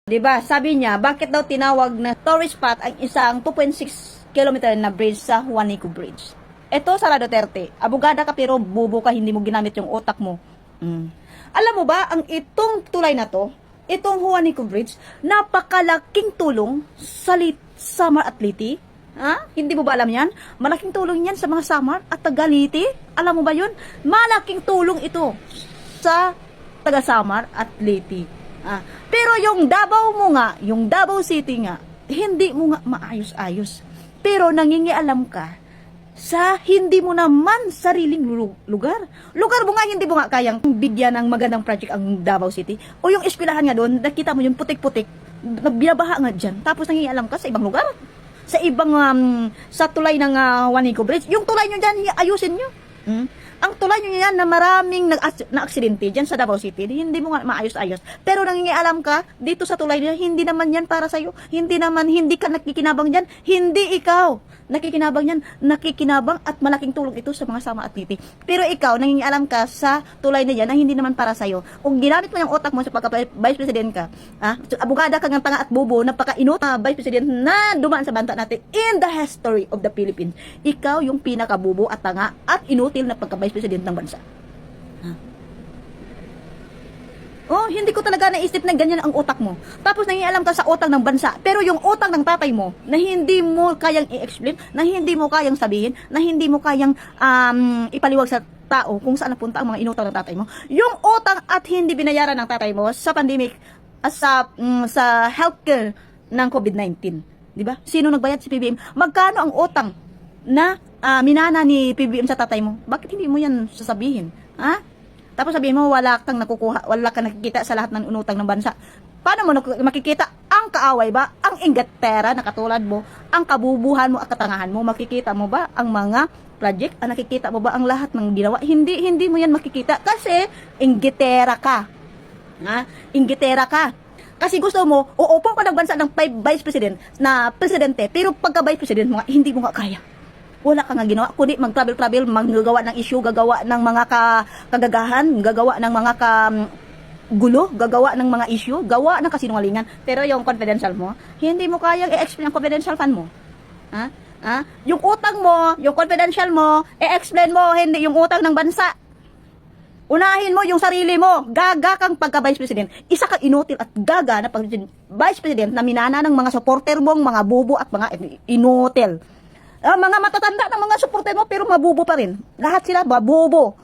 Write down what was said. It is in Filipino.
'Diba? Sabi niya, bakit daw tinawag na tourist spot ang isang 2.6 kilometer na bridge sa Juanico Bridge? Ito, Sara Duterte, abogada ka pero bubo ka, hindi mo ginamit yung utak mo. Alam mo ba, ang itong tulay na to, itong Juanico Bridge, napakalaking tulong sa Samar at Liti. Ha? Hindi mo ba alam yan? Malaking tulong yan sa mga Samar at taga Liti. Alam mo ba yun? Malaking tulong ito sa taga Samar at Liti. Pero yung Davao mo nga, yung Davao City nga, hindi mo nga maayos-ayos. Pero nangingialam ka sa hindi mo naman sariling lugar. Lugar mo nga, hindi mo nga kayang bigyan ng magandang project ang Davao City. O yung eskwelahan nga doon, nakita mo yung putik-putik, binabaha nga dyan. Tapos nangingialam ka sa ibang lugar. Sa ibang, sa tulay ng Juanico Bridge. Yung tulay nyo dyan, ayusin nyo. Ang tulay nyo yan na maraming na-aksidente dyan sa Davao City, hindi mo nga maayos-ayos. Pero nangingialam ka, dito sa tulay nyo, hindi naman yan para sa'yo. Hindi ka nakikinabang dyan. Hindi ikaw nakikinabang yan. Nakikinabang at malaking tulong ito sa mga Sama at Liti. Pero ikaw, nangingialam ka sa tulay na yan na hindi naman para sa'yo. Kung ginamit mo yung utak mo sa pagka-vice president ka, abogada ka ng tanga at bobo, napaka-inot na vice president na dumaan sa banta natin in the history of the Philippines. Ikaw yung pinaka-bobo at tanga at inutil na pagka-vice president ng bansa. Oh, hindi ko talaga naisip na ganyan ang utak mo. Tapos nangialam ka sa utang ng bansa. Pero yung utang ng tatay mo, na hindi mo kayang i-explain, na hindi mo kayang sabihin, na hindi mo kayang ipaliwag sa tao kung saan napunta ang mga inutang ng tatay mo. Yung utang at hindi binayaran ng tatay mo sa pandemic, sa healthcare ng COVID-19. Diba? Sino nagbayad? Si PBM. Magkano ang utang na minana ni PBM sa tatay mo? Bakit hindi mo yan sasabihin? Tapos sabihin mo, wala kang nakukuha, wala kang nakikita sa lahat ng inutang ng bansa. Paano mo makikita? Ang kaaway ba? Ang inggatera na katulad mo? Ang kabubuhan mo at katangahan mo? Makikita mo ba ang mga project? Nakikita mo ba ang lahat ng ginawa? Hindi mo yan makikita kasi inggitera ka. Inggitera ka. Kasi gusto mo, uupo ka ng bansa ng vice president na presidente, pero pagka vice president mo nga, hindi mo nga kaya. Wala ka nga ginawa, kundi mag-travel, maggagawa ng issue, gagawa ng mga kagagahan, gagawa ng mga gulo, gagawa ng mga issue, gawa ng kasinungalingan. Pero yung confidential mo, hindi mo kayang i-explain ang confidential fund mo. Yung utang mo, yung confidential mo, i-explain mo, hindi yung utang ng bansa. Unahin mo yung sarili mo. Gaga kang pagka-vice president. Isa kang inutil at gaga na pag-vice president na minana ng mga supporter mong mga bubo at mga inutil. Mga matatanda ng mga supporter mo pero mabubo pa rin. Lahat sila mabubo.